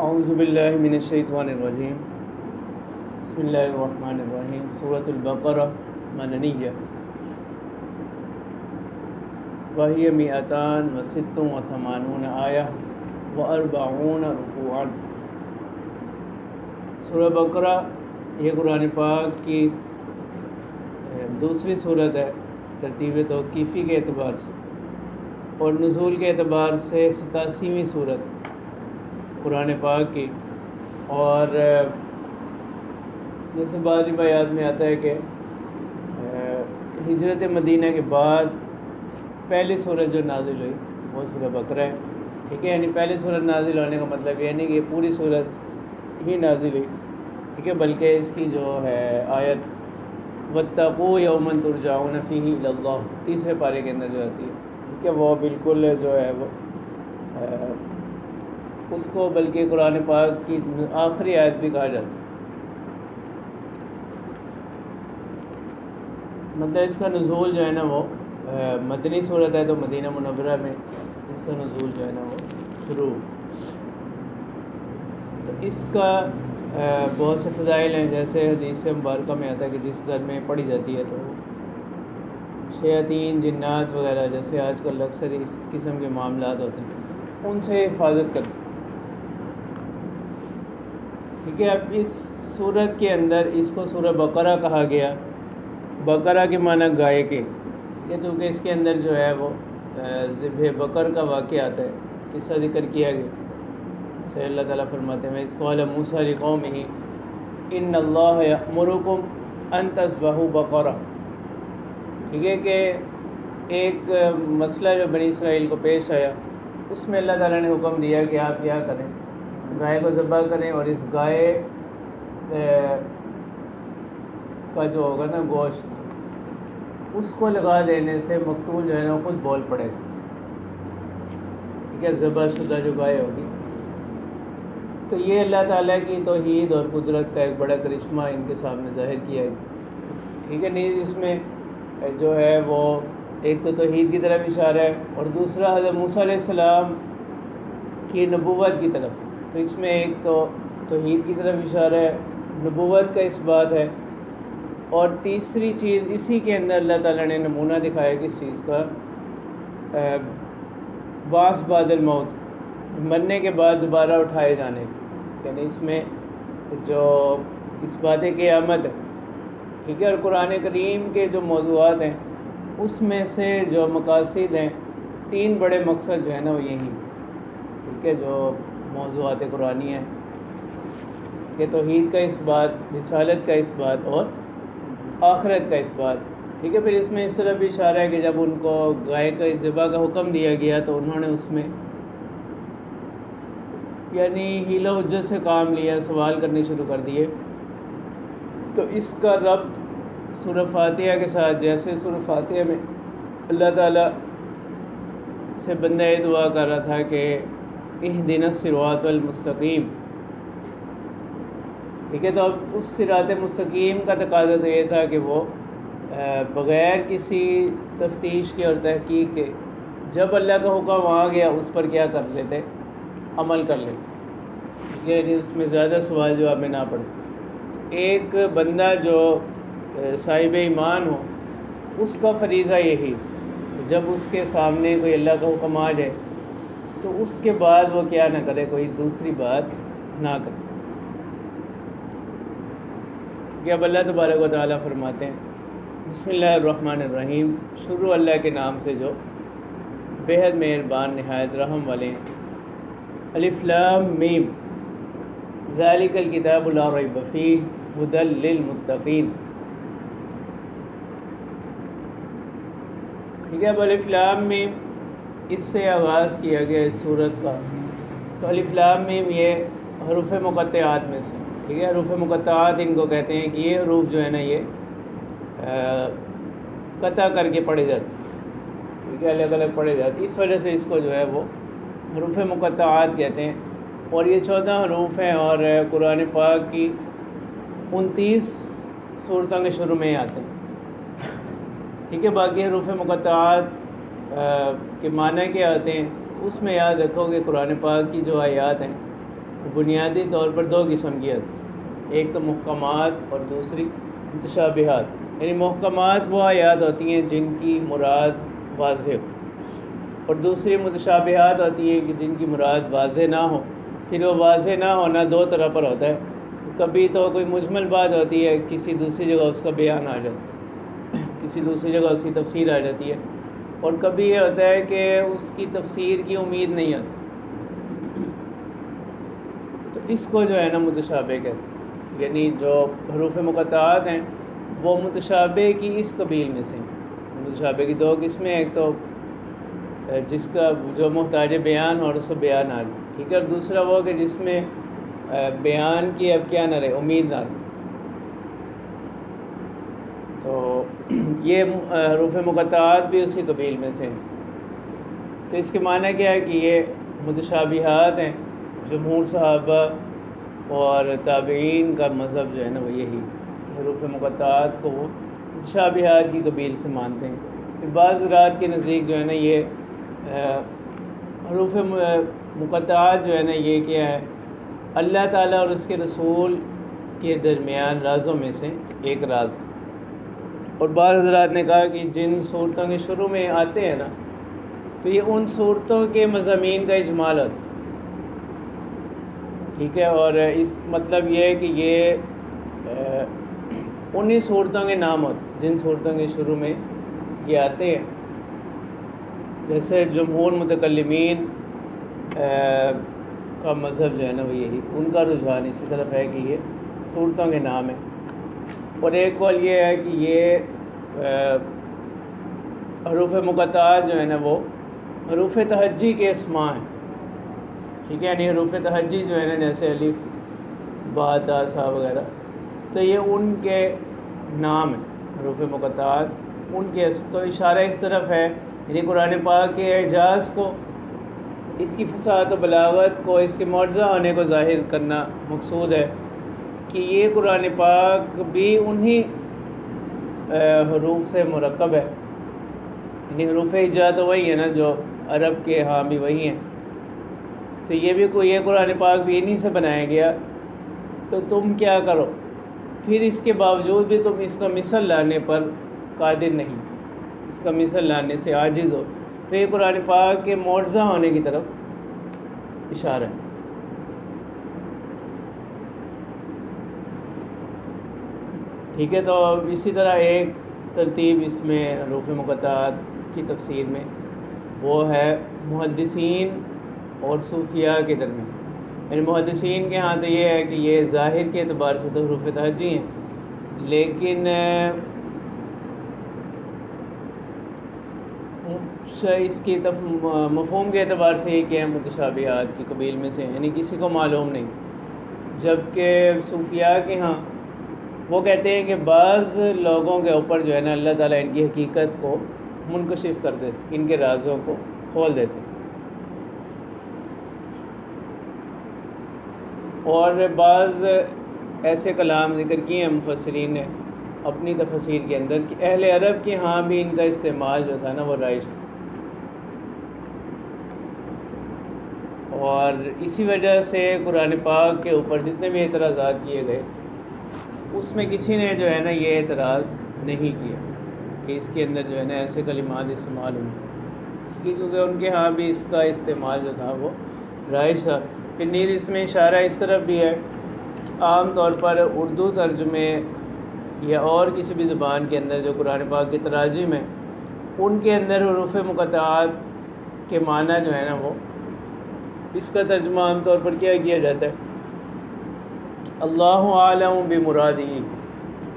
اعوذ باللہ من الشیطان الرجیم بسم اللہ الرحمن الرحیم سورۃ البقرہ مدنیہ وہی مئتان و ست و ثمانون آیہ و اربعون رکوعا۔ سورہ بقرہ یہ قرآن پاک کی دوسری صورت ہے ترتیب توقیفی کے اعتبار سے، اور نزول کے اعتبار سے 87ویں صورت قرآن پاک کی۔ اور جیسے بعض روایات میں آتا ہے کہ ہجرت مدینہ کے بعد پہلی صورت جو نازل ہوئی وہ سورہ بقرہ ہے، ٹھیک ہے۔ یعنی پہلی صورت نازل ہونے کا مطلب یہ نہیں کہ یہ پوری صورت ہی نازل ہوئی، ٹھیک ہے، بلکہ اس کی جو ہے آیت واتقوا یوما ترجعون فیہ الی اللہ تیسرے پارے کے اندر جو آتی ہے، ٹھیک ہے، وہ بالکل جو ہے وہ اس کو بلکہ قرآن پاک کی آخری آیت بھی کہا جاتا ہے۔ مطلب اس کا نزول جو ہے نا وہ مدنی صورت ہے، تو مدینہ منورہ میں اس کا نزول جو ہے نا وہ شروع، تو اس کا بہت سے فضائل ہیں، جیسے حدیث مبارکہ میں آتا ہے کہ جس گھر میں پڑھی جاتی ہے تو شیاطین جنات وغیرہ جیسے آج کل اکثر اس قسم کے معاملات ہوتے ہیں ان سے حفاظت کرتے ہیں، ٹھیک ہے۔ اب اس صورت کے اندر اس کو سورہ بقرہ کہا گیا، بقرہ کے معنی گائے کے، یہ چونکہ اس کے اندر جو ہے وہ ذبح بقر کا واقعہ آتا ہے، قصہ ذکر کیا گیا۔ سے اللہ تعالیٰ فرماتے ہیں اذ قال موسیٰ لقومہ ان اللہ یأمرکم ان تذبحوا بقرہ، ٹھیک ہے، کہ ایک مسئلہ جو بنی اسرائیل کو پیش آیا اس میں اللہ تعالیٰ نے حکم دیا کہ آپ کیا کریں، گائے کو ذبح کریں، اور اس گائے کا جو ہوگا نا گوشت اس کو لگا دینے سے مقتول جو ہے نا خود بول پڑے گا، ٹھیک ہے، ذبح شدہ جو گائے ہوگی۔ تو یہ اللہ تعالیٰ کی توحید اور قدرت کا ایک بڑا کرشمہ ان کے سامنے ظاہر کیا ہے، ٹھیک ہے۔ نیز اس میں جو ہے وہ ایک تو توحید کی طرف اشارہ ہے، اور دوسرا حضرت موسیٰ علیہ السلام کی نبوت کی طرف، تو اس میں ایک تو توحید کی طرف اشارہ ہے، نبوت کا اس بات ہے، اور تیسری چیز اسی کے اندر اللہ تعالیٰ نے نمونہ دکھایا کس چیز کا، بعث بعد الموت، مرنے کے بعد دوبارہ اٹھائے جانے کا، یعنی اس میں جو اس بات قیامت ہے، ٹھیک ہے، اور قرآن کریم کے جو موضوعات ہیں اس میں سے جو مقاصد ہیں، تین بڑے مقصد جو ہے نا وہ یہی، ٹھیک ہے، جو موضوعات قرآنی ہیں کہ توحید کا اس بات، رسالت کا اس بات، اور آخرت کا اس بات، ٹھیک ہے۔ پھر اس میں اس طرح بھی اشارہ ہے کہ جب ان کو گائے کا ذبح کا حکم دیا گیا تو انہوں نے اس میں یعنی حیلہ و حجت سے کام لیا، سوال کرنے شروع کر دیے۔ تو اس کا ربط سورہ فاتحہ کے ساتھ، جیسے سورہ فاتحہ میں اللہ تعالیٰ سے بندہ یہ دعا کر رہا تھا کہ اہدنا الصراط المستقیم، ٹھیک ہے، تو اب اس صراط مستقیم کا تقاضا تو یہ تھا کہ وہ بغیر کسی تفتیش کے اور تحقیق کے جب اللہ کا حکم آ گیا اس پر کیا کر لیتے، عمل کر لیتے، یعنی اس میں زیادہ سوال جواب میں نہ پڑے۔ ایک بندہ جو صاحب ایمان ہو اس کا فریضہ یہی، جب اس کے سامنے کوئی اللہ کا حکم آ جائے تو اس کے بعد وہ کیا نہ کرے، کوئی دوسری بات نہ کرے، کہ اب اللہ تبارک و تعالیٰ فرماتے ہیں بسم اللہ الرحمن الرحیم، شروع اللہ کے نام سے جو بے حد مہربان نہایت رحم والے ہیں۔ الف لام میم ذالک الکتاب لا ریب فیہ ھدی للمتقین، ٹھیک ہے۔ اب الف لام میم اس سے آغاز کیا گیا اس صورت کا، تو الف لام میم یہ حروف مقطعات میں سے، ٹھیک ہے، حروف مقطعات ان کو کہتے ہیں کہ یہ حروف جو ہے نا یہ قطع کر کے پڑھے جاتے ہیں، ٹھیک ہے، الگ الگ پڑھے جاتے ہیں، اس وجہ سے اس کو جو ہے وہ حروف مقطعات کہتے ہیں۔ اور یہ 14 حروف ہیں، اور قرآن پاک کی 29 صورتوں کے شروع میں آتے ہیں، ٹھیک ہے۔ باقی حروف مقطعات کے معنی کیا آتے ہیں اس میں یاد رکھو کہ قرآن پاک کی جو آیات ہیں بنیادی طور پر دو قسم کی ہوتی ہیں، ایک تو محکمات اور دوسری متشابہات۔ یعنی محکمات وہ آیات ہوتی ہیں جن کی مراد واضح ہو، اور دوسری متشابہات ہوتی ہیں کہ جن کی مراد واضح نہ ہو۔ پھر وہ واضح نہ ہونا دو طرح پر ہوتا ہے، کبھی تو کوئی مجمل بات ہوتی ہے، کسی دوسری جگہ اس کا بیان آ جاتا ہے، کسی دوسری جگہ اس کی تفسیر آ جاتی ہے، اور کبھی یہ ہوتا ہے کہ اس کی تفسیر کی امید نہیں آتی، تو اس کو جو ہے نا متشابہ کہتے ہیں۔ یعنی جو حروف مقطعات ہیں وہ متشابہ کی اس قبیل میں سے ہیں۔ متشابہ کی دو قسمیں، ایک تو جس کا جو محتاج بیان اور اس کو بیان آ جائے، ٹھیک ہے، اور دوسرا وہ کہ جس میں بیان کی اب کیا نہ رہے، امید نہ رہے۔ تو یہ حروف مقطعات بھی اسی قبیل میں سے ہیں۔ تو اس کے معنی کیا ہے کہ یہ متشابہات ہیں۔ جمہور صحابہ اور تابعین کا مذہب جو ہے نا وہ یہی، حروف مقطعات کو وہ متشابہات کی قبیل سے مانتے ہیں۔ پھر بعض حضرات کے نزدیک جو ہے نا یہ حروف مقطعات جو ہے نا یہ کیا ہے، اللہ تعالیٰ اور اس کے رسول کے درمیان رازوں میں سے ایک راز ہے۔ اور بعض حضرات نے کہا کہ جن صورتوں کے شروع میں آتے ہیں نا تو یہ ان صورتوں کے مضامین کا اجمال ہوتا ہے، ٹھیک ہے، اور اس مطلب یہ ہے کہ یہ انہی صورتوں کے نام ہوتے ہیں جن صورتوں کے شروع میں یہ آتے ہیں۔ جیسے جمہور متکلمین کا مذہب جو ہے نا وہ یہی، ان کا رجحان اسی طرف ہے کہ یہ صورتوں کے نام ہیں۔ اور ایک قول یہ ہے کہ یہ حروف مقطعات جو ہے نا وہ حروف تہجی کے اسماء ہیں، ٹھیک ہے، یعنی حروف تہجی جو ہے نا جیسے الف با تا سا وغیرہ، تو یہ ان کے نام ہیں حروف مقطعات، ان کے تو اشارہ اس طرف ہے، یعنی قرآن پاک کے اعجاز کو، اس کی فصاحت و بلاغت کو، اس کے معجزہ ہونے کو ظاہر کرنا مقصود ہے کہ یہ قرآن پاک بھی انہی حروف سے مرکب ہے۔ یعنی حروف ہجا تو وہی ہے نا جو عرب کے ہاں بھی وہی ہیں، تو یہ بھی یہ قرآن پاک بھی انہی سے بنایا گیا۔ تو تم کیا کرو، پھر اس کے باوجود بھی تم اس کا مثل لانے پر قادر نہیں، اس کا مثل لانے سے عاجز ہو، تو یہ قرآن پاک کے معجزہ ہونے کی طرف اشارہ ہے۔ ٹھیک ہے، تو اسی طرح ایک ترتیب اس میں حروف مقطعات کی تفسیر میں وہ ہے محدثین اور صوفیاء کے درمیان۔ یعنی محدثین کے ہاں تو یہ ہے کہ یہ ظاہر کے اعتبار سے تو حروف تہجی ہیں، لیکن اس کی مفہوم کے اعتبار سے یہ کہ متشابہات کی قبیل میں سے، یعنی کسی کو معلوم نہیں۔ جبکہ صوفیاء کے ہاں وہ کہتے ہیں کہ بعض لوگوں کے اوپر جو ہے نا اللہ تعالیٰ ان کی حقیقت کو منکشف کر دیتے، ان کے رازوں کو کھول دیتے، اور بعض ایسے کلام ذکر کیے ہیں مفسرین نے اپنی تفسیر کے اندر کہ اہل عرب کے ہاں بھی ان کا استعمال جو تھا نا وہ رائج تھا، اور اسی وجہ سے قرآن پاک کے اوپر جتنے بھی اعتراضات کیے گئے اس میں کسی نے جو ہے نا یہ اعتراض نہیں کیا کہ اس کے اندر جو ہے نا ایسے کلمات استعمال ہوئے، کیونکہ ان کے ہاں بھی اس کا استعمال جو تھا وہ رائج تھا۔ پھر نیز اس میں اشارہ اس طرف بھی ہے کہ عام طور پر اردو ترجمے یا اور کسی بھی زبان کے اندر جو قرآن پاک کے تراجم ہیں ان کے اندر حروف مقطعات کے معنی جو ہے نا وہ اس کا ترجمہ عام طور پر کیا جاتا ہے اللہ عالم بمرادہ،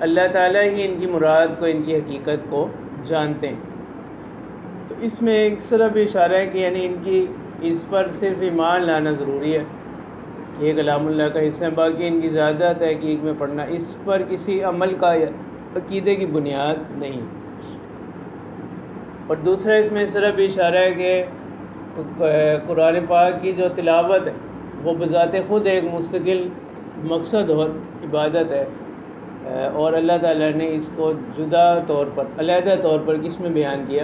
اللہ تعالیٰ ہی ان کی مراد کو، ان کی حقیقت کو جانتے ہیں۔ تو اس میں ایک طرف اشارہ ہے کہ یعنی ان کی اس پر صرف ایمان لانا ضروری ہے کہ یہ کلام اللہ کا حصہ ہے، باقی ان کی زیادہ تحقیق میں پڑھنا اس پر کسی عمل کا عقیدے کی بنیاد نہیں۔ اور دوسرا اس میں اس طرح بھی اشارہ ہے کہ قرآن پاک کی جو تلاوت ہے وہ بذات خود ایک مستقل مقصد اور عبادت ہے، اور اللہ تعالیٰ نے اس کو جدا طور پر، علیحدہ طور پر کس میں بیان کیا،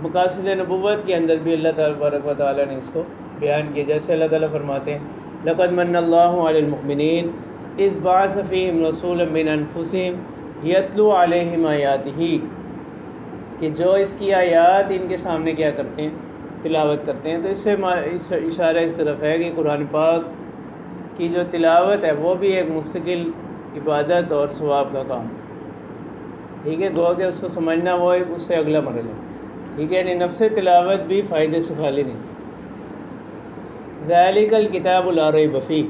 مقاصد نبوت کے اندر بھی اللہ تبارک و تعالیٰ نے اس کو بیان کیا۔ جیسے اللہ تعالیٰ فرماتے ہیں لقد من اللہ علی المؤمنین اذ بعث فیہم رسولا من انفسہم یتلو علیہم آیاتہ، کہ جو اس کی آیات ان کے سامنے کیا کرتے ہیں، تلاوت کرتے ہیں۔ تو اس سے اشارہ اس طرف ہے کہ قرآن پاک کی جو تلاوت ہے وہ بھی ایک مستقل عبادت اور ثواب کا کام، ٹھیک ہے، گو کہ اس کو سمجھنا وہ ایک اس سے اگلا مرحلہ ہے، ٹھیک ہے، یعنی نفس تلاوت بھی فائدے سے خالی نہیں۔ ذالک الکتاب لا ریب فیہ،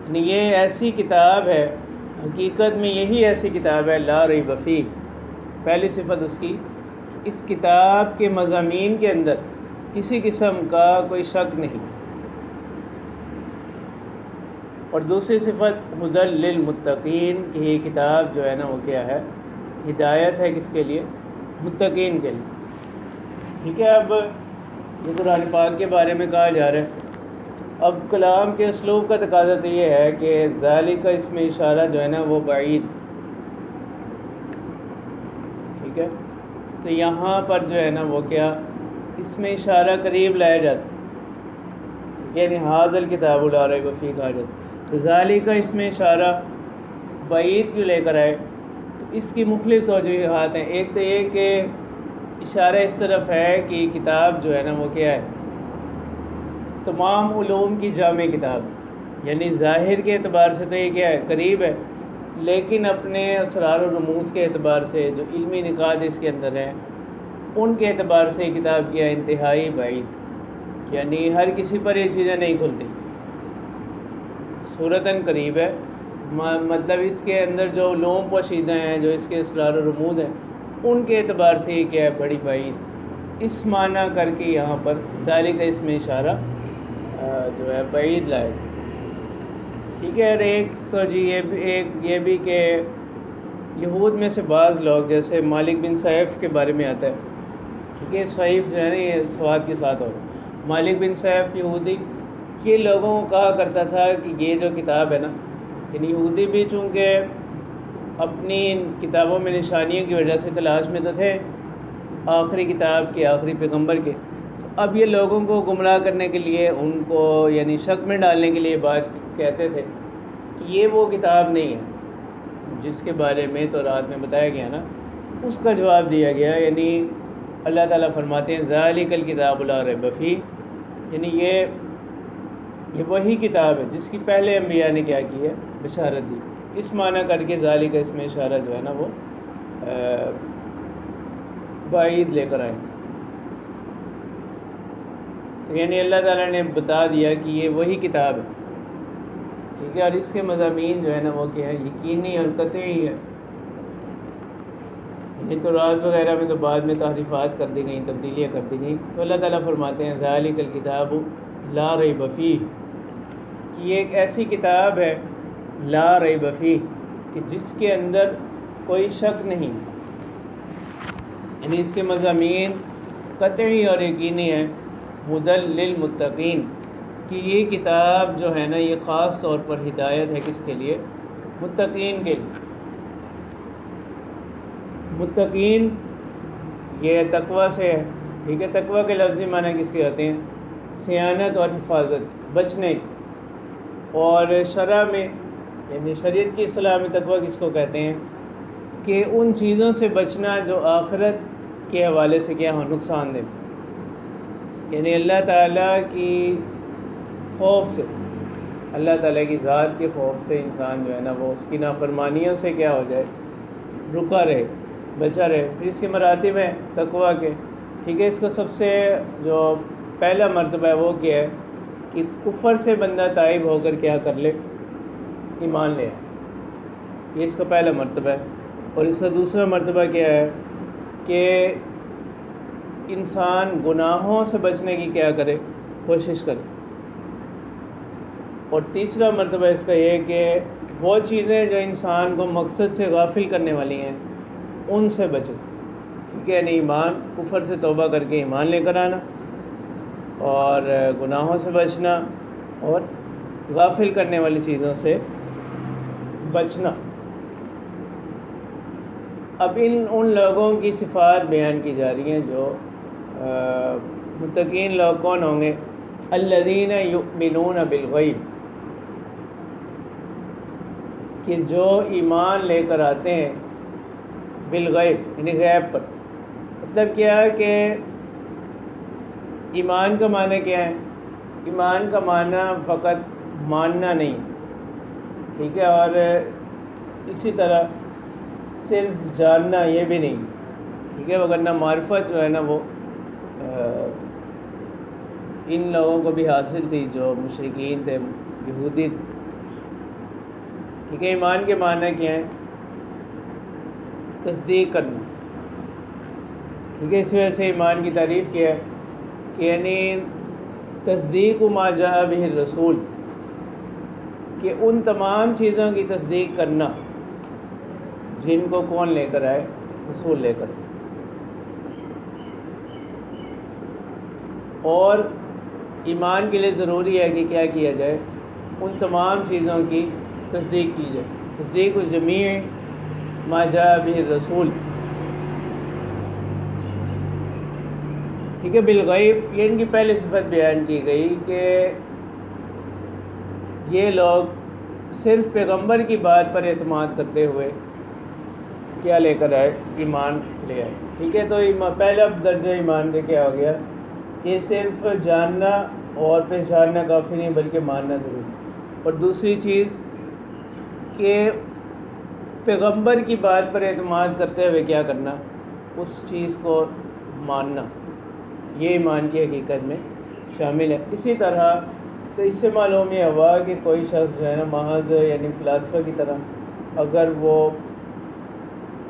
یعنی یہ ایسی کتاب ہے، حقیقت میں یہی ایسی کتاب ہے لا ریب فیہ، پہلی صفت اس کی، اس کتاب کے مضامین کے اندر کسی قسم کا کوئی شک نہیں، اور دوسری صفت ھدی للمتقین، کہ یہ کتاب جو ہے نا وہ کیا ہے، ہدایت ہے کس کے لیے، متقین کے لیے، ٹھیک ہے۔ اب جو قرآن پاک کے بارے میں کہا جا رہا ہے، اب کلام کے اسلوب کا تقاضا تو یہ ہے کہ ذالک کا اس میں اشارہ جو ہے نا وہ بعید، ٹھیک ہے، تو یہاں پر جو ہے نا وہ کیا، اس میں اشارہ قریب لایا جاتا ہے، یعنی ھذا الکتاب لا ریب فیہ کہا جاتا ہے، تو ذالک کا اس میں اشارہ بعید کیوں لے کر آئے، تو اس کی مختلف توجیہات ہیں۔ ایک تو یہ کہ اشارہ اس طرف ہے کہ یہ کتاب جو ہے نا وہ کیا ہے، تمام علوم کی جامع کتاب، یعنی ظاہر کے اعتبار سے تو یہ کیا ہے، قریب ہے، لیکن اپنے اسرار و رموز کے اعتبار سے جو علمی نکات اس کے اندر ہیں ان کے اعتبار سے یہ کتاب کیا ہے، انتہائی بعید، یعنی ہر کسی پر یہ چیزیں نہیں کھلتی، صورتاً قریب ہے، مطلب اس کے اندر جو علوم پوشیدہ ہیں، جو اس کے اسرار و رموز ہیں، ان کے اعتبار سے یہ کیا ہے، بڑی بعید، اس معنی کر کے یہاں پر ذالک کا اس میں اشارہ جو ہے بعید لائے، ٹھیک ہے۔ اور ایک تو جی یہ بھی کہ یہود میں سے بعض لوگ، جیسے مالک بن سیف کے بارے میں آتا ہے، ٹھیک ہے، سیف جو ہے نا یہ سواد کے ساتھ ہو، مالک بن سیف یہودی، یہ لوگوں کو کہا کرتا تھا کہ یہ جو کتاب ہے نا، یعنی یہودی بھی چونکہ اپنی کتابوں میں نشانیوں کی وجہ سے تلاش میں تو تھے آخری کتاب کے، آخری پیغمبر کے، اب یہ لوگوں کو گمراہ کرنے کے لیے، ان کو یعنی شک میں ڈالنے کے لیے بات کہتے تھے کہ یہ وہ کتاب نہیں ہے جس کے بارے میں تو رات میں بتایا گیا نا، اس کا جواب دیا گیا، یعنی اللہ تعالیٰ فرماتے ہیں ذالک الکتاب لا ریب فیہ، یعنی یہ وہی کتاب ہے جس کی پہلے انبیاء نے کیا کی ہے، بشارت دی، اس معنی کر کے ذالک اس میں اشارہ جو ہے نا وہ بعید لے کر آئے، تو یعنی اللہ تعالیٰ نے بتا دیا کہ یہ وہی کتاب ہے، ٹھیک ہے، اور اس کے مضامین جو ہے نا وہ کیا ہے، یقینی اور قطعی ہے، یہ تو رات وغیرہ میں تو بعد میں تحریفات کر دی گئیں، تبدیلیاں کر دی گئیں، تو اللہ تعالیٰ فرماتے ہیں ذالک الکتاب لا ریب فیہ، کہ یہ ایک ایسی کتاب ہے لا ریب فیہ، کہ جس کے اندر کوئی شک نہیں، یعنی اس کے مضامین قطعی اور یقینی ہیں، ھدی للمتقین، کہ یہ کتاب جو ہے نا یہ خاص طور پر ہدایت ہے کس کے لیے، متقین کے لیے۔ متقین یہ تقوی سے ہے، ٹھیک ہے، تقوی کے لفظی معنی کس کے ہوتے ہیں، صیانت اور حفاظت، بچنے کی، اور شرع میں یعنی شریعت کی اصطلاح میں تقوی کس کو کہتے ہیں، کہ ان چیزوں سے بچنا جو آخرت کے حوالے سے کیا ہو، نقصان دہ، یعنی اللہ تعالیٰ کی خوف سے، اللہ تعالیٰ کی ذات کے خوف سے انسان جو ہے نا وہ اس کی نافرمانیوں سے کیا ہو جائے، رکا رہے، بچا رہے۔ پھر اس کے مراتب ہیں تقوی کے، ٹھیک ہے، اس کا سب سے جو پہلا مرتبہ ہے وہ کیا ہے کہ کفر سے بندہ تائب ہو کر کیا کر لے، ایمان لے، یہ اس کا پہلا مرتبہ ہے۔ اور اس کا دوسرا مرتبہ کیا ہے کہ انسان گناہوں سے بچنے کی کیا کرے، کوشش کرے۔ اور تیسرا مرتبہ اس کا یہ کہ وہ چیزیں جو انسان کو مقصد سے غافل کرنے والی ہیں ان سے بچے، ٹھیک ہے، یعنی ایمان، کفر سے توبہ کر کے ایمان لے کر آنا، اور گناہوں سے بچنا، اور غافل کرنے والی چیزوں سے بچنا۔ اب ان لوگوں کی صفات بیان کی جا رہی ہیں جو متقین لوگ کون ہوں گے، الذین یؤمنون بالغیب، کہ جو ایمان لے کر آتے ہیں بالغیب یعنی غیب پر۔ مطلب کیا ہے کہ ایمان کا معنی کیا ہے؟ ایمان کا معنی فقط ماننا نہیں، ٹھیک ہے، اور اسی طرح صرف جاننا یہ بھی نہیں، ٹھیک ہے، وگرنہ معرفت جو ہے نا وہ ان لوگوں کو بھی حاصل تھی جو مشرکین تھے، یہودی تھے، ٹھیک ہے۔ ایمان کے معنی کیا ہے؟ تصدیق کرنا، ٹھیک ہے۔ اس وجہ سے ایمان کی تعریف کیا ہے کہ یعنی تصدیق ما جاء بہ الرسول، کہ ان تمام چیزوں کی تصدیق کرنا جن کو کون لے کر آئے؟ رسول لے کر۔ اور ایمان کے لیے ضروری ہے کہ کیا کیا جائے؟ ان تمام چیزوں کی تصدیق کی جائے۔ تصدیق الجمیع ما جاء بہ الرسول، ٹھیک ہے۔ بالغیب یہ ان کی پہلی صفت بیان کی گئی کہ یہ لوگ صرف پیغمبر کی بات پر اعتماد کرتے ہوئے کیا لے کر آئے؟ ایمان لے آئے، ٹھیک ہے۔ تو پہلا درجہ ایمان کا کیا ہو گیا کہ صرف جاننا اور پہچاننا کافی نہیں بلکہ ماننا ضروری۔ اور دوسری چیز کہ پیغمبر کی بات پر اعتماد کرتے ہوئے کیا کرنا؟ اس چیز کو ماننا، یہ ایمان کی حقیقت میں شامل ہے۔ اسی طرح تو اس سے معلوم یہ ہوا کہ کوئی شخص جو ہے نا محض یعنی فلاسفہ کی طرح اگر وہ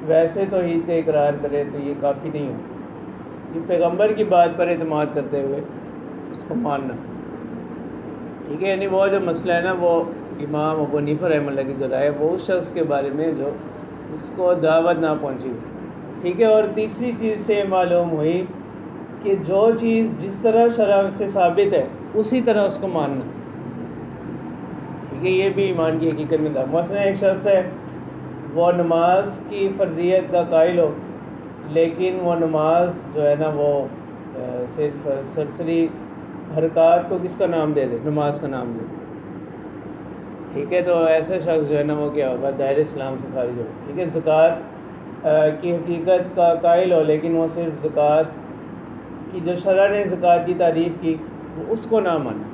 ویسے توحید کا اقرار کرے تو یہ کافی نہیں ہو، یہ پیغمبر کی بات پر اعتماد کرتے ہوئے اس کو ماننا، ٹھیک ہے۔ یعنی وہ جو مسئلہ ہے نا وہ امام ابو حنیفہ رحمہ اللہ کی جو رائے ہے وہ اس شخص کے بارے میں جو جس کو دعوت نہ پہنچی ہوئی، ٹھیک ہے۔ اور تیسری چیز سے معلوم ہوئی کہ جو چیز جس طرح شرع سے ثابت ہے اسی طرح اس کو ماننا، ٹھیک ہے، یہ بھی ایمان کی حقیقت میں تھا۔ مثلا ایک شخص ہے وہ نماز کی فرضیت کا قائل ہو، لیکن وہ نماز جو ہے نا وہ صرف سرسری حرکات کو کس کا نام دے دے؟ نماز کا نام دے، ٹھیک ہے۔ تو ایسا شخص جو ہے نا وہ کیا ہوگا؟ دائرہ اسلام سے خارج ہوگا، ٹھیک ہے۔ زکوٰۃ کی حقیقت کا قائل ہو لیکن وہ صرف زکوٰۃ کی جو شرع نے زکوٰۃ کی تعریف کی وہ اس کو نہ مانا،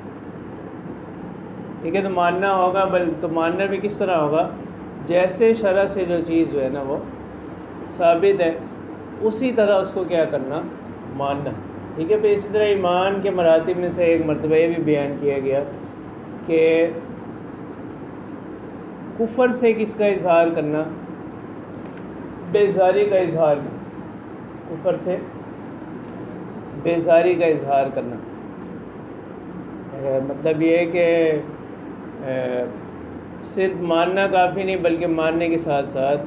ٹھیک ہے۔ تو ماننا ہوگا، تو ماننا بھی کس طرح ہوگا؟ جیسے شرع سے جو چیز جو ہے نا وہ ثابت ہے اسی طرح اس کو کیا کرنا؟ ماننا، ٹھیک ہے۔ پھر اسی طرح ایمان کے مراتب میں سے ایک مرتبہ یہ بھی بیان کیا گیا کہ کفر سے کس کا اظہار کرنا؟ بیزاری کا اظہار کرنا، کفر سے بیزاری کا اظہار کرنا۔ مطلب یہ ہے کہ صرف ماننا کافی نہیں بلکہ ماننے کے ساتھ ساتھ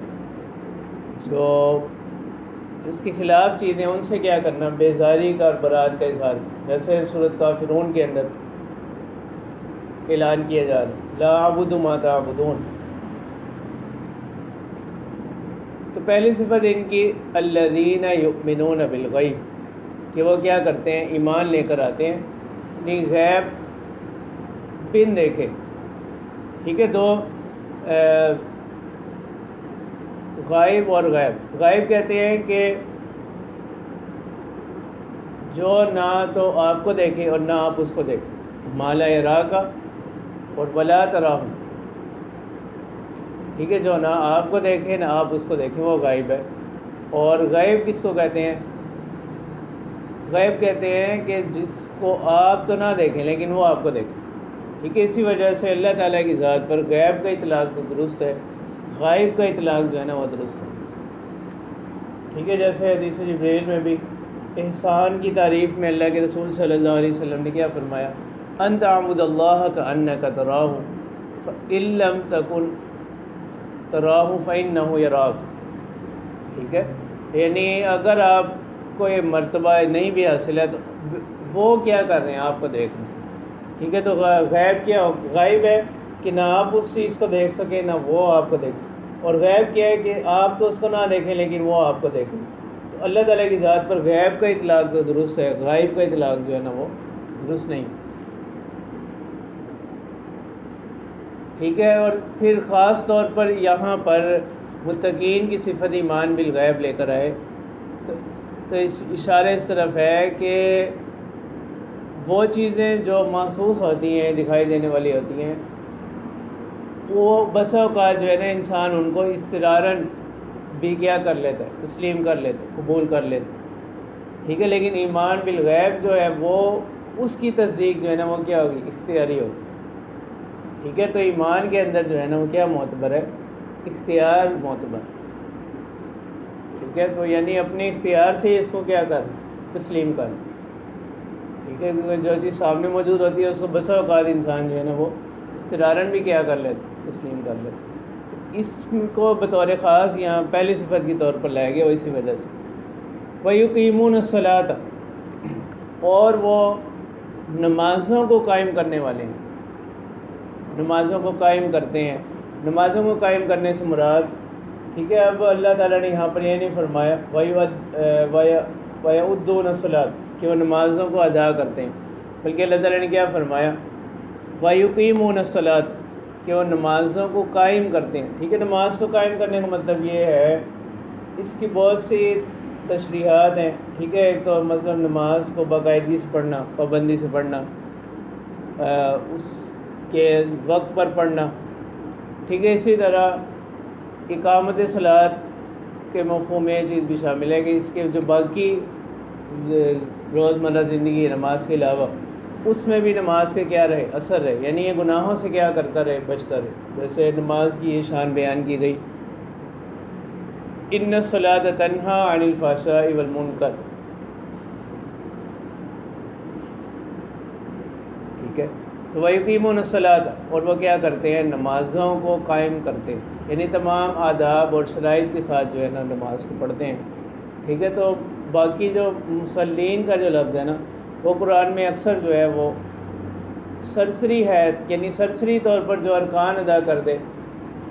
جو اس کے خلاف چیزیں ان سے کیا کرنا؟ بیزاری کا اور برات کا اظہار، جیسے سورۃ کافرون کے اندر اعلان کیا جا رہا لا اعبد ما تعبدون۔ تو پہلی صفت ان کی الذین یؤمنون بالغیب، کہ وہ کیا کرتے ہیں؟ ایمان لے کر آتے ہیں، یعنی غیب بن دیکھے، ٹھیک ہے۔ دو غائب اور غیب۔ غائب کہتے ہیں کہ جو نہ تو آپ کو دیکھے اور نہ آپ اس کو دیکھیں، ما لا یراک اور ولا تراہ، ٹھیک ہے، جو نہ آپ کو دیکھے نہ آپ اس کو دیکھیں وہ غائب ہے۔ اور غیب کس کو کہتے ہیں؟ غیب کہتے ہیں کہ جس کو آپ تو نہ دیکھیں لیکن وہ آپ کو دیکھیں، ٹھیک ہے۔ اسی وجہ سے اللہ تعالیٰ کی ذات پر غیب کا اطلاق تو درست ہے، غائب کا اطلاق جو ہے نا وہ درست ہے، ٹھیک ہے۔ جیسے حدیث جبریل میں بھی احسان کی تعریف میں اللہ کے رسول صلی اللہ علیہ وسلم نے کیا فرمایا؟ ان تعبد اللہ کأنک تراہ فإن لم تکن تراہ فإنہ یراک، ٹھیک ہے۔ یعنی اگر آپ کو یہ مرتبہ نہیں بھی حاصل ہے تو وہ کیا کر رہے ہیں؟ آپ کو دیکھ رہے ہیں، ٹھیک ہے۔ تو غیب کیا غائب ہے کہ نہ آپ اس چیز کو دیکھ سکیں نہ وہ آپ کو دیکھیں، اور غیب کیا ہے کہ آپ تو اس کو نہ دیکھیں لیکن وہ آپ کو دیکھیں۔ تو اللہ تعالیٰ کی ذات پر غیب کا اطلاق تو درست ہے، غائب کا اطلاق جو ہے نا وہ درست نہیں۔ ٹھیک ہے، اور پھر خاص طور پر یہاں پر متقین کی صفت ایمان بالغیب لے کر آئے، تو اس اشارہ اس طرف ہے کہ وہ چیزیں جو محسوس ہوتی ہیں، دکھائی دینے والی ہوتی ہیں، وہ بسا اوقات جو ہے نا انسان ان کو اضطراراً بھی کیا کر لیتا ہے، تسلیم کر لیتا ہے، قبول کر لیتا ہے، ٹھیک ہے، لیکن ایمان بالغیب جو ہے وہ اس کی تصدیق جو ہے نا وہ کیا ہوگی، اختیاری ہوگی، ٹھیک ہے۔ تو ایمان کے اندر جو ہے نا وہ کیا معتبر ہے، اختیار معتبر، ٹھیک ہے۔ تو یعنی اپنے اختیار سے اس کو کیا کر، تسلیم کر، ٹھیک ہے، کیونکہ جو چیز سامنے موجود ہوتی ہے اس کو بسا اوقات انسان جو ہے نا وہ اضطراراً بھی کیا کر لیتا، تسلیم کر لیتا۔ تو اس کو بطور خاص یہاں پہلی صفت کے طور پر لایا گیا، وہ اسی وجہ سے وَيُقِيمُونَ الصَّلَاةَ، اور وہ نمازوں کو قائم کرنے والے ہیں، نمازوں کو قائم کرتے ہیں۔ نمازوں کو قائم کرنے سے مراد، ٹھیک ہے، اب اللہ تعالیٰ نے یہاں پر یہ نہیں فرمایا وَيَؤُدُّونَ الصَّلَاةَ کہ وہ نمازوں کو ادا کرتے ہیں، بلکہ اللہ تعالیٰ نے کیا فرمایا، وَيُقِيمُونَ الصَّلَاةَ کہ وہ نمازوں کو قائم کرتے ہیں، ٹھیک ہے۔ نماز کو قائم کرنے کا مطلب یہ ہے، اس کی بہت سی تشریحات ہیں، ٹھیک ہے۔ ایک تو مثلا نماز کو باقاعدگی سے پڑھنا، پابندی سے پڑھنا، اس کے وقت پر پڑھنا، ٹھیک ہے۔ اسی طرح اقامت صلاۃ کے مفہوم میں یہ چیز بھی شامل ہے کہ اس کے جو باقی روزمرہ زندگی نماز کے علاوہ اس میں بھی نماز کے کیا رہے، اثر رہے، یعنی یہ گناہوں سے کیا کرتا رہے، بچتا رہے۔ جیسے نماز کی یہ شان بیان کی گئی، ان الصلاۃ تنہی عن الفحشاء والمنکر، ٹھیک ہے۔ تو وَيُقِيمُونَ الصَّلَاةَ اور وہ کیا کرتے ہیں، نمازوں کو قائم کرتے ہیں، یعنی تمام آداب اور شرائط کے ساتھ جو ہے نا نماز کو پڑھتے ہیں، ٹھیک ہے۔ تو باقی جو مصلین کا جو لفظ ہے نا وہ قرآن میں اکثر جو ہے وہ سرسری ہے، یعنی سرسری طور پر جو ارکان ادا کر دے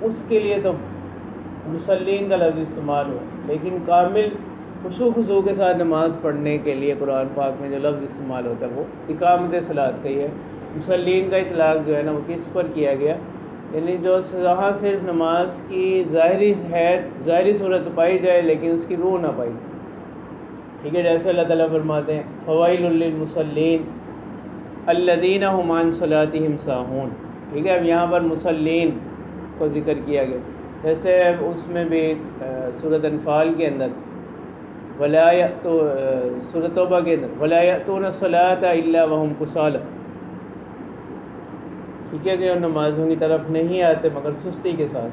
اس کے لیے تو مصلین کا لفظ استعمال ہوا، لیکن کامل خشوع خضوع کے ساتھ نماز پڑھنے کے لیے قرآن پاک میں جو لفظ استعمال ہوتا ہے وہ اقامت صلاۃ کا ہی ہے۔ مصلین کا اطلاق جو ہے نا وہ کس پر کیا گیا، یعنی جو جہاں صرف نماز کی ظاہری صورت پائی جائے لیکن اس کی روح نہ پائی، ٹھیک ہے۔ جیسے اللہ تعالیٰ فرماتے ہیں فوائل للمصلین الذین هم عن صلاتهم ساہون، ٹھیک ہے۔ اب یہاں پر مصلین کو ذکر کیا گیا، جیسے اس میں بھی سورۃ انفال کے اندر سورۃ توبہ کے اندر ولا یأتون الصلاۃ الا وهم کسالى، ٹھیک ہے، کہ نمازوں کی طرف نہیں آتے مگر سستی کے ساتھ،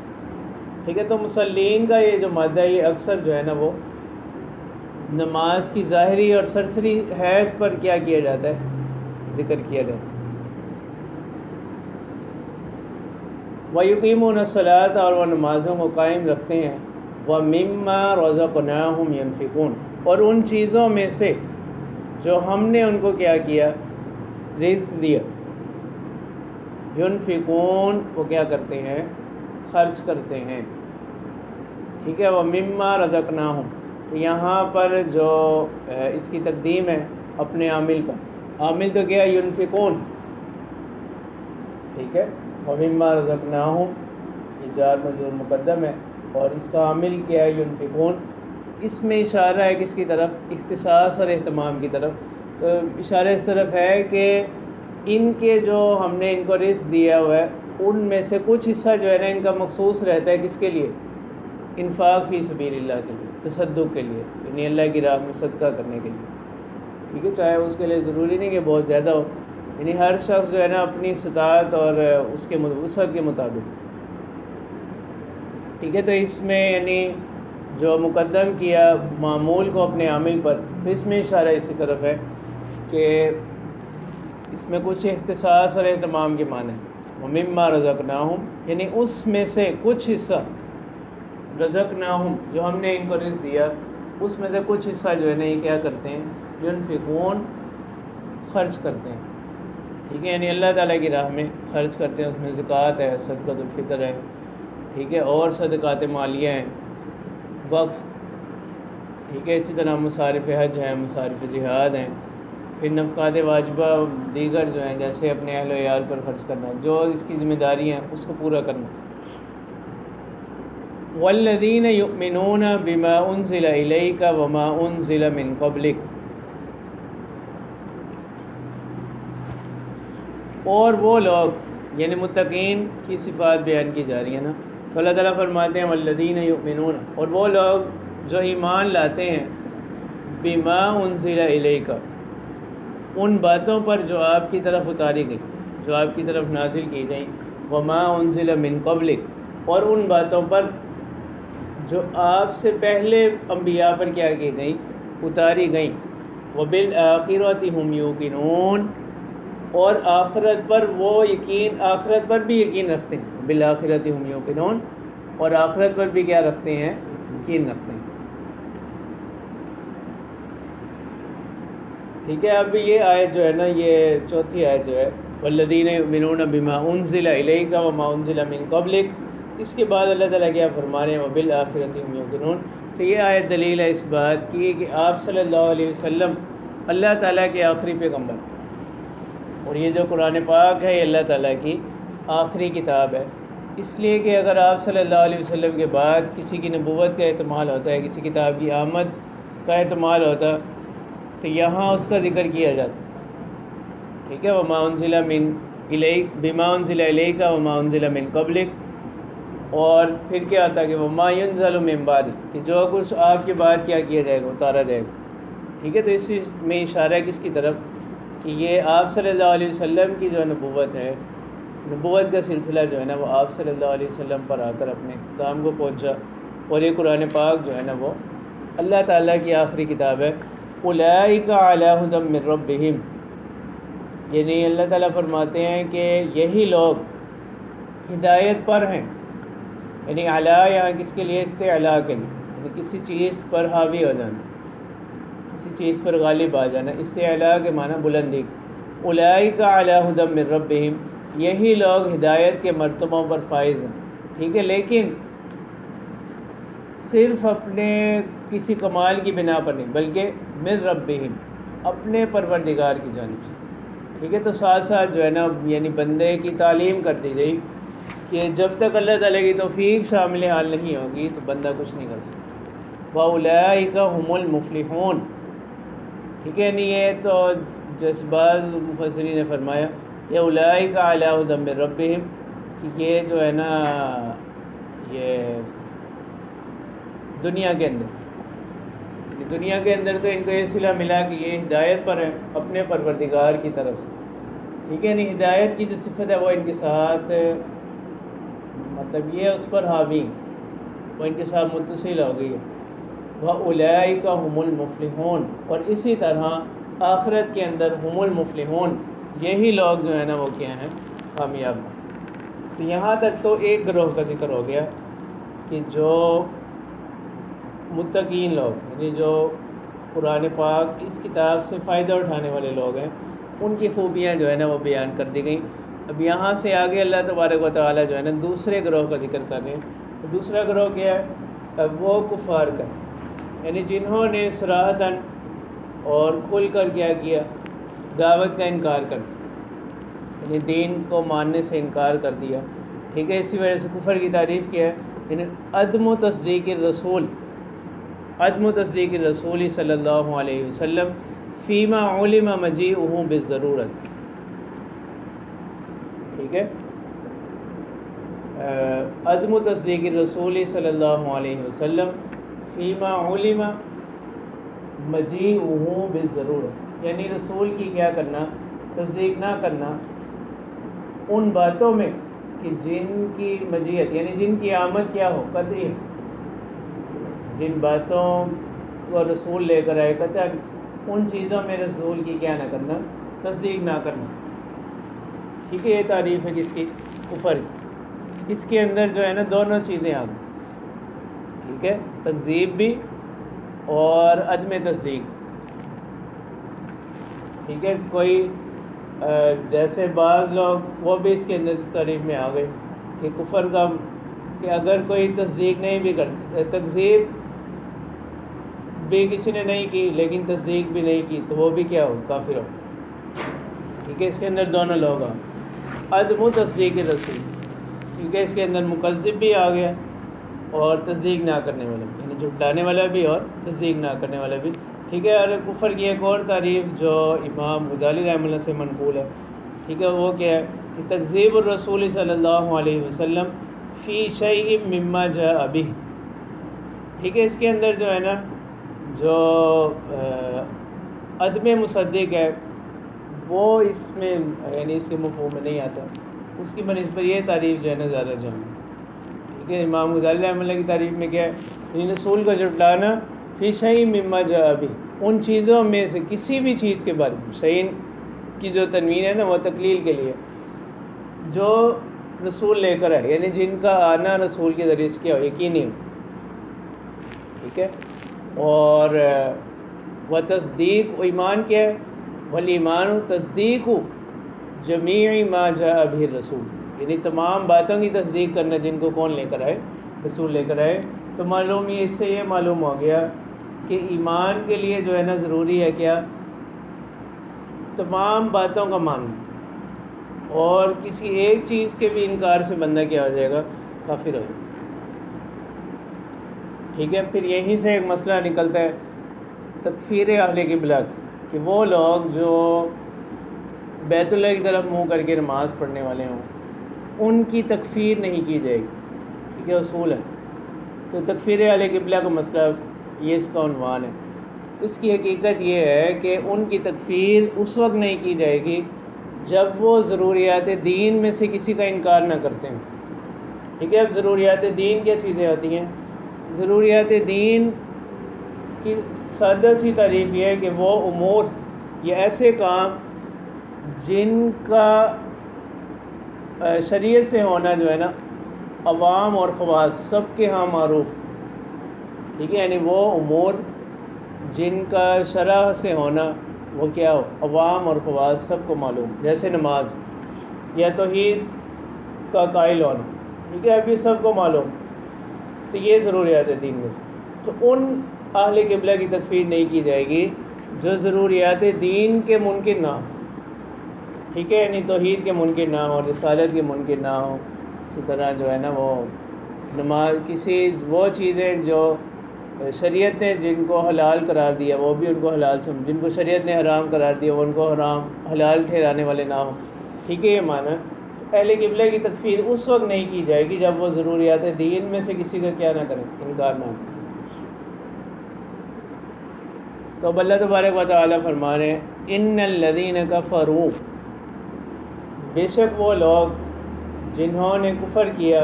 ٹھیک ہے۔ تو مصلین کا یہ جو مادہ یہ اکثر جو ہے نا وہ نماز کی ظاہری اور سرسری حیت پر کیا جاتا ہے، ذکر کیا جاتا ہے۔ وَيُقِيمُونَ الصَّلَاةَ اور وہ نمازوں کو قائم رکھتے ہیں، وَمِمَّا رَزَقْنَاهُمْ يُنْفِقُونَ اور ان چیزوں میں سے جو ہم نے ان کو کیا رزق دیا، ينفقون وہ کیا کرتے ہیں، خرچ کرتے ہیں، ٹھیک ہے۔ وَمِمَّا رَزَقْنَاهُمْ تو یہاں پر جو اس کی تقدیم ہے اپنے عامل پر، عامل تو کیا ينفقون، ٹھیک ہے۔ وَمِمَّا رَزَقْنَاهُمْ یہ جار مجرور مقدم ہے، اور اس کا عامل کیا ہے ينفقون، اس میں اشارہ ہے کس کی طرف، اختصاص اور اہتمام کی طرف۔ تو اشارہ اس طرف ہے کہ ان کے جو ہم نے ان کو رزق دیا ہوا ہے ان میں سے کچھ حصہ جو ہے نا ان کا مخصوص رہتا ہے کس کے لیے، انفاق فی سبیل اللہ کے لیے، تصدق کے لیے، یعنی اللہ کی راہ میں صدقہ کرنے کے لیے، ٹھیک ہے۔ چاہے اس کے لیے ضروری نہیں کہ بہت زیادہ ہو، یعنی ہر شخص جو ہے نا اپنی استطاعت اور اس کے وسعت کے مطابق، ٹھیک ہے۔ تو اس میں یعنی جو مقدم کیا معمول کو اپنے عامل پر، تو اس میں اشارہ اسی طرف ہے کہ اس میں کچھ اختصاص اور اہتمام کے معنی ہے۔ وَمِمَّا رَزَقْنَاهُمْ یعنی اس میں سے کچھ حصہ، رزقناہم جو ہم نے ان کو رزق دیا اس میں سے کچھ حصہ جو ہے نا یہ کیا کرتے ہیں، ينفقون خرچ کرتے ہیں، ٹھیک ہے، یعنی اللہ تعالیٰ کی راہ میں خرچ کرتے ہیں۔ اس میں زکوٰۃ ہے، صدقۃ الفطر ہے، ٹھیک ہے، اور صدقات مالیہ ہیں، وقف، ٹھیک ہے، اسی طرح مصارف حج ہیں، مصارف جہاد ہیں، پھر نفقات واجبہ دیگر جو ہیں جیسے اپنے اہل و عیال پر خرچ کرنا، جو اس کی ذمہ داری ہیں اس کو پورا کرنا۔ والذین یؤمنون بما انزل الیک وما انزل من قبلک، اور وہ لوگ یعنی متقین کی صفات بیان کی جا رہی ہیں نا، تو اللہ تعالیٰ فرماتے ہیں والذین یؤمنون، اور وہ لوگ جو ایمان لاتے ہیں بما انزل الیک، ان باتوں پر جو آپ کی طرف اتاری گئی، جو آپ کی طرف نازل کی گئی، وما انزل من قبلک، اور ان باتوں پر جو آپ سے پہلے انبیاء پر کیا کی گئیں، اتاری گئیں، وبالآخرۃ ہم یوقنون، اور آخرت پر وہ یقین، آخرت پر بھی یقین رکھتے ہیں، بالآخرۃ ہم یوقنون، اور آخرت پر بھی کیا رکھتے ہیں، یقین رکھتے ہیں۔ ٹھیک ہے، اب یہ آیت جو ہے نا، یہ چوتھی آیت جو ہے والذین یؤمنون بما انزل الیک وما انزل من قبلک، اس کے بعد اللہ تعالیٰ کیا فرما رہے ہیں وبالآخرۃ ہم یوقنون۔ تو یہ آیت دلیل ہے اس بات کی کہ آپ صلی اللہ علیہ وسلم اللہ تعالیٰ کے آخری پیغمبر، اور یہ جو قرآن پاک ہے یہ اللہ تعالیٰ کی آخری کتاب ہے، اس لیے کہ اگر آپ صلی اللہ علیہ وسلم کے بعد کسی کی نبوت کا احتمال ہوتا ہے، کسی کتاب کی آمد کا احتمال ہوتا تو یہاں اس کا ذکر کیا جاتا۔ ٹھیک ہے، وما انزل من الیک بما انزل الیک وما انزل من قبلک، اور پھر کیا آتا کہ وما ینزل من بعد، کہ جو کچھ آپ کے بعد کیا کیا جائے گا، اتارا جائے گا۔ ٹھیک ہے، تو اس میں اشارہ ہے کس کی طرف، کہ یہ آپ صلی اللہ علیہ وسلم کی جو نبوت ہے، نبوت کا سلسلہ جو ہے نا وہ آپ صلی اللہ علیہ وسلم پر آ کر اپنے اختتام کو پہنچا، اور یہ قرآن پاک جو ہے نا وہ اللہ تعالیٰ کی آخری کتاب ہے۔ اولئک علی ھدی من ربہم، یعنی اللہ تعالیٰ فرماتے ہیں کہ یہی لوگ ہدایت پر ہیں، یعنی اعلیٰ یہاں کس کے لیے، استعلاء کے لیے، یعنی کسی چیز پر حاوی ہو جانا، کسی چیز پر غالب آ جانا، استعلاء کے معنی بلندی۔ اولئک علی ھدی من ربہم، یہی لوگ ہدایت کے مرتبوں پر فائز ہیں۔ ٹھیک ہے، لیکن صرف اپنے کسی کمال کی بنا پر نہیں، بلکہ من ربہم، اپنے پروردگار کی جانب سے۔ ٹھیک ہے، تو ساتھ ساتھ جو ہے نا یعنی بندے کی تعلیم کر دی گئی کہ جب تک اللہ تعالیٰ کی توفیق شامل حال نہیں ہوگی تو بندہ کچھ نہیں کر سکتا۔ وَأُولَئِكَ هُمُ الْمُفْلِحُونَ۔ ٹھیک ہے، یعنی یہ تو جیسے بعض مفسرین نے فرمایا یہ اولئک علی ھدی من ربہم، کہ یہ جو ہے نا یہ دنیا کے اندر تو ان کو یہ صلہ ملا کہ یہ ہدایت پر ہے اپنے پروردگار کی طرف سے۔ ٹھیک ہے، یعنی ہدایت کی جو صفت ہے وہ ان کے ساتھ مطلب یہ اس پر حاوی، وہ ان کے ساتھ متصل ہو گئی ہے۔ وَأُولَئِكَ هُمُ الْمُفْلِحُونَ، اور اسی طرح آخرت کے اندر ہم المفلحون، یہی لوگ جو ہے نا وہ کیا ہیں، کامیاب ہیں۔ تو یہاں تک تو ایک گروہ کا ذکر ہو گیا کہ جو متقین لوگ، یعنی جو قرآن پاک اس کتاب سے فائدہ اٹھانے والے لوگ ہیں، ان کی خوبیاں جو ہے نا وہ بیان کر دی گئیں۔ اب یہاں سے آگے اللہ تبارک و تعالیٰ جو ہے نا دوسرے گروہ کا ذکر کر رہے ہیں۔ تو دوسرا گروہ کیا ہے، اب وہ کفار کا، یعنی جنہوں نے صراحتاً اور کھل کر کیا دعوت کا انکار کر دیا، یعنی دین کو ماننے سے انکار کر دیا۔ ٹھیک ہے، اسی وجہ سے کفر کی تعریف کیا ہے، یعنی عدم و تصدیق الرسول، عدم و تصدیق الرسول صلی اللہ علیہ وسلم فیما علم مجیئہ بالضرورت۔ ٹھیک ہے، عدم و تصدیق الرسول صلی اللہ علیہ وسلم فیما علم مجیئہ بالضرورت، یعنی رسول کی کیا کرنا، تصدیق نہ کرنا ان باتوں میں کہ جن کی مجیت یعنی جن کی آمد کیا ہو، قطعی ہے، جن باتوں کو رسول لے کر آئے قطع، ان چیزوں میں رسول کی کیا نہ کرنا، تصدیق نہ کرنا۔ ٹھیک ہے، یہ تعریف ہے کس کی، کفر کی۔ اس کے اندر جو ہے نا دونوں چیزیں آ گئی، ٹھیک ہے، تکذیب بھی اور عدم تصدیق۔ ٹھیک ہے، کوئی جیسے بعض لوگ وہ بھی اس کے اندر اس تعریف میں آ گئے کہ کفر کا، کہ اگر کوئی تصدیق نہیں بھی کرتے، تکذیب بھی کسی نے نہیں کی لیکن تصدیق بھی نہیں کی تو وہ بھی کیا ہو؟ کافر ہو. ٹھیک ہے، اس کے اندر دونوں لوگ ہیں. عدم تصدیق رسول، ٹھیک ہے، اس کے اندر مکذب بھی آ گیا اور تصدیق نہ کرنے والا بھی، یعنی جھٹلانے والا بھی اور تصدیق نہ کرنے والا بھی. ٹھیک ہے. اور کفر کی ایک اور تعریف جو امام غزالی رحمہ اللہ سے منقول ہے، ٹھیک ہے، وہ کیا ہے کہ تکذیب الرسول صلی اللہ علیہ وسلم فی شیء مما جاء بہ. ٹھیک ہے، اس کے اندر جو ہے نا جو عدم مصدق ہے وہ اس میں یعنی اس کے مفہوم میں نہیں آتا. اس کی بنسبت یہ تعریف جو ہے نا زیادہ جامع. ٹھیک ہے، امام غزالی رحمہ اللہ کی تعریف میں کیا ہے؟ یعنی رسول کا جھٹلانا فی شیء مما جاء بہ، ان چیزوں میں سے کسی بھی چیز کے بارے میں. شیء کی جو تنوین ہے نا وہ تقلیل کے لیے، جو رسول لے کر آئے، یعنی جن کا آنا رسول کے ذریعے سے کیا ہو؟ یقینی ہو. ٹھیک ہے. اور و تصدیق و ایمان کیا ہے؟ والایمان تصدیق جمیع ما جاء بہ الرسول، یعنی تمام باتوں کی تصدیق کرنا جن کو کون لے کر آئے؟ رسول لے کر آئے. تو معلوم اس سے یہ معلوم ہو گیا کہ ایمان کے لیے جو ہے نا ضروری ہے کیا؟ تمام باتوں کا ماننا، اور کسی ایک چیز کے بھی انکار سے بندہ کیا ہو جائے گا؟ کافر ہو جائے گا. ٹھیک ہے. پھر یہیں سے ایک مسئلہ نکلتا ہے تکفیر اہل قبلہ، کہ وہ لوگ جو بیت اللہ کی طرف منہ کر کے نماز پڑھنے والے ہوں ان کی تکفیر نہیں کی جائے گی. ٹھیک ہے، اصول ہے. تو تکفیر اہل قبلہ کا مسئلہ یہ اس کا عنوان ہے. اس کی حقیقت یہ ہے کہ ان کی تکفیر اس وقت نہیں کی جائے گی جب وہ ضروریات دین میں سے کسی کا انکار نہ کرتے ہیں. ٹھیک ہے. اب ضروریات دین کیا چیزیں ہوتی ہیں؟ ضروریات دین کی سادہ سی تعریف یہ ہے کہ وہ امور یا ایسے کام جن کا شریعت سے ہونا جو ہے نا عوام اور خواص سب کے ہاں معروف. ٹھیک ہے، یعنی وہ امور جن کا شرع سے ہونا وہ کیا ہو؟ عوام اور خواص سب کو معلوم، جیسے نماز یا توحید کا قائل ہونا. ٹھیک ہے، ابھی سب کو معلوم. تو یہ ضروریات دین میں سے. تو ان اہل قبلہ کی تکفیر نہیں کی جائے گی جو ضروریات دین کے منکر نہ ہو. ٹھیک ہے، یعنی توحید کے منکر نہ ہو، رسالت کے منکر نہ ہو. اسی طرح جو ہے نا وہ نماز، کسی وہ چیزیں جو شریعت نے جن کو حلال قرار دیا وہ بھی ان کو حلال سمجھ، جن کو شریعت نے حرام قرار دیا وہ ان کو حرام حلال ٹھہرانے والے نہ ہوں. ٹھیک ہے، یہ معنی. اہل قبلہ کی تکفیر اس وقت نہیں کی جائے گی جب وہ ضروریات دین میں سے کسی کا کیا نہ کریں؟ انکار نہ کریں. تو اب اللہ تبارک و تعالیٰ فرما رہے ہیں ان الذین کفروا، بے شک وہ لوگ جنہوں نے کفر کیا،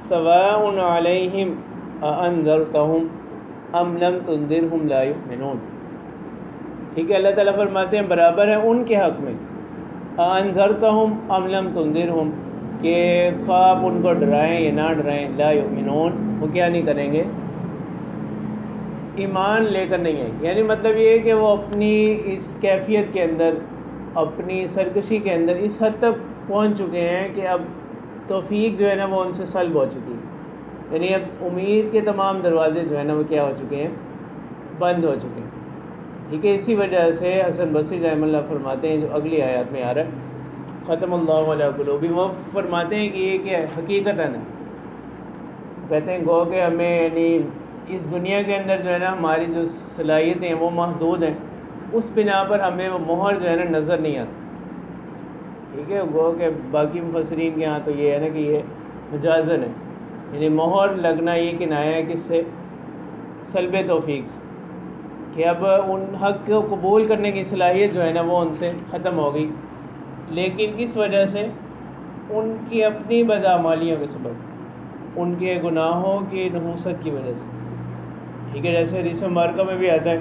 سواء علیہم اانذرتہم ام لم تنذرہم لا یؤمنون. ٹھیک ہے، اللہ تعالیٰ فرماتے ہیں برابر ہے ان کے حق میں انذرتہم ام لم تنذرہم، کہ خواہ آپ ان کو ڈرائیں یا نہ ڈرائیں، لا یؤمنون، وہ کیا نہیں کریں گے؟ ایمان لے کر نہیں آئیں. یعنی مطلب یہ ہے کہ وہ اپنی اس کیفیت کے اندر، اپنی سرکشی کے اندر اس حد تک پہنچ چکے ہیں کہ اب توفیق جو ہے نا وہ ان سے سلب ہو چکی ہے. یعنی اب امید کے تمام دروازے جو ہے نا وہ کیا ہو چکے ہیں؟ بند ہو چکے ہیں. ٹھیک ہے، اسی وجہ سے حسن بصری رحمہ اللہ فرماتے ہیں، جو اگلی آیات میں آ رہا ہے ختم اللہ علی قلوبہم، وہ فرماتے ہیں کہ یہ کیا حقیقت ہے نا، کہتے ہیں گو کہ ہمیں یعنی اس دنیا کے اندر جو ہے نا ہماری جو صلاحیتیں ہیں وہ محدود ہیں، اس بنا پر ہمیں وہ مہر جو ہے نا نظر نہیں آتی. ٹھیک ہے، گو کہ باقی مفسرین کے ہاں تو یہ ہے نا کہ یہ مجازن ہے، یعنی مہر لگنا یہ کنایہ ہے کس سے؟ سلب توفیق سے، کہ اب ان حق کو قبول کرنے کی صلاحیت جو ہے نا وہ ان سے ختم ہو گئی. لیکن کس وجہ سے؟ ان کی اپنی بدعمالیوں کے سبب، ان کے گناہوں کی نحوست کی وجہ سے. ٹھیک ہے، جیسے حدیث مبارکہ میں بھی آتا ہے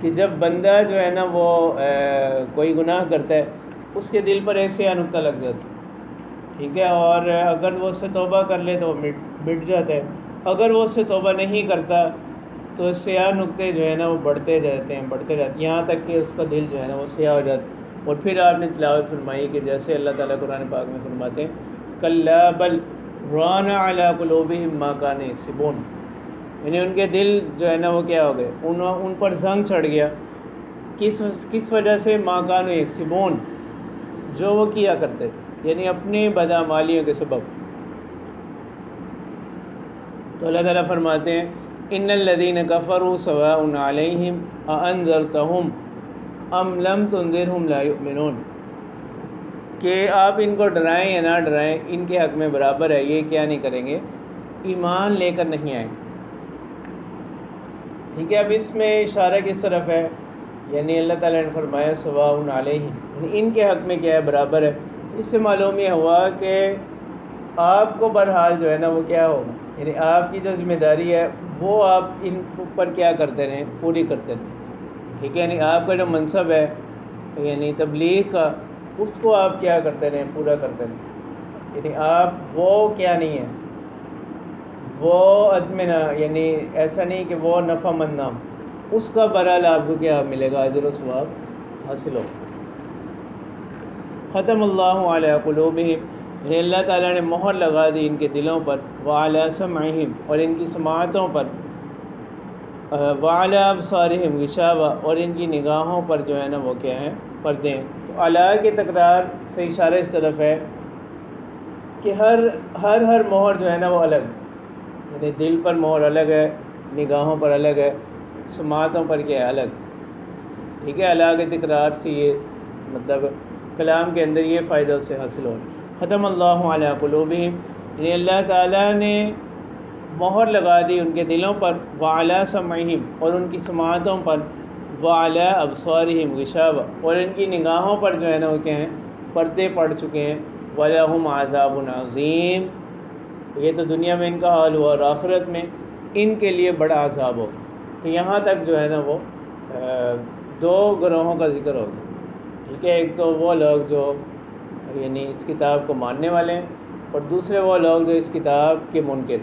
کہ جب بندہ جو ہے نا وہ کوئی گناہ کرتا ہے اس کے دل پر ایک سیاہ نقطہ لگ جاتا ہے. ٹھیک ہے، اور اگر وہ اس سے توبہ کر لے تو وہ مٹ جاتا ہے. اگر وہ اس سے توبہ نہیں کرتا تو سیاہ نقطے جو ہے نا وہ بڑھتے جاتے ہیں یہاں تک کہ اس کا دل جو ہے نا وہ سیاہ ہو جاتا ہے. اور پھر آپ نے تلاوت فرمائی کہ جیسے اللہ تعالیٰ قرآن پاک میں فرماتے ہیں کلا بل ران علی قلوبہم ما کانوا یکسبون، یعنی ان کے دل جو ہے نا وہ کیا ہو گئے، ان پر زنگ چڑھ گیا. کس وجہ سے؟ ما کانوا یکسبون، جو وہ کیا کرتے تھے، یعنی اپنی بدعمالیوں کے سبب. تو اللہ تعالیٰ فرماتے ہیں ان الذین کفروا سواء علیہم اانذرتہم ام لم تنذرہم لا یؤمنون، کہ آپ ان کو ڈرائیں یا نہ ڈرائیں ان کے حق میں برابر ہے، یہ کیا نہیں کریں گے، ایمان لے کر نہیں آئیں گے. ٹھیک ہے. اب اس میں اشارہ کس طرف ہے؟ یعنی اللہ تعالیٰ نے فرمایا سواء علیہم، یعنی ان کے حق میں کیا ہے، برابر ہے. اس سے معلوم یہ ہوا کہ آپ کو بہرحال جو ہے نا وہ کیا ہوگا، یعنی آپ کی جو ذمہ داری ہے وہ آپ ان پر کیا کرتے رہیں، پوری کرتے رہیں. ٹھیک ہے. یعنی آپ کا جو منصب ہے یعنی تبلیغ کا، اس کو آپ کیا کرتے رہیں، پورا کرتے رہیں. یعنی آپ وہ کیا نہیں ہے، وہ عدم نہ، یعنی ایسا نہیں کہ وہ نفع مند نہ ہو، اس کا بہرحال آپ کو کیا ملے گا، اجر و ثواب حاصل ہو. ختم اللہ علی قلوبہم، یعنی اللہ تعالیٰ نے مہر لگا دی ان کے دلوں پر، وعلی سمعہم، اور ان کی سماعتوں پر، وعلی ابصارہم غشاوہ، اور ان کی نگاہوں پر جو ہے نا وہ کیا ہیں، پردے ہیں. تو علی کی تکرار سے اشارہ اس طرف ہے کہ ہر مہر جو ہے نا وہ الگ، یعنی دل پر مہر الگ ہے، نگاہوں پر الگ ہے، سماعتوں پر کیا ہے، الگ. ٹھیک ہے. علی کی تکرار سے یہ مطلب کلام کے اندر یہ فائدہ اس سے حاصل ہو. ختم اللہ علی قلوبہم، یعنی اللہ تعالیٰ نے مہر لگا دی ان کے دلوں پر، وعلی سمعہم، اور ان کی سماعتوں پر، وعلی ابصارہم غشاوہ، اور ان کی نگاہوں پر جو ہے نا وہ کیا ہیں، پردے پڑ چکے ہیں. وَلَهُمْ عَذَابٌ عَظِيمٌ، یہ تو دنیا میں ان کا حال ہوا، اور آخرت میں ان کے لیے بڑا عذاب ہو. تو یہاں تک جو ہے نا وہ دو گروہوں کا ذکر ہو گیا. ٹھیک ہے. ایک تو وہ لوگ جو یعنی اس کتاب کو ماننے والے ہیں، اور دوسرے وہ لوگ جو اس کتاب کے منکر.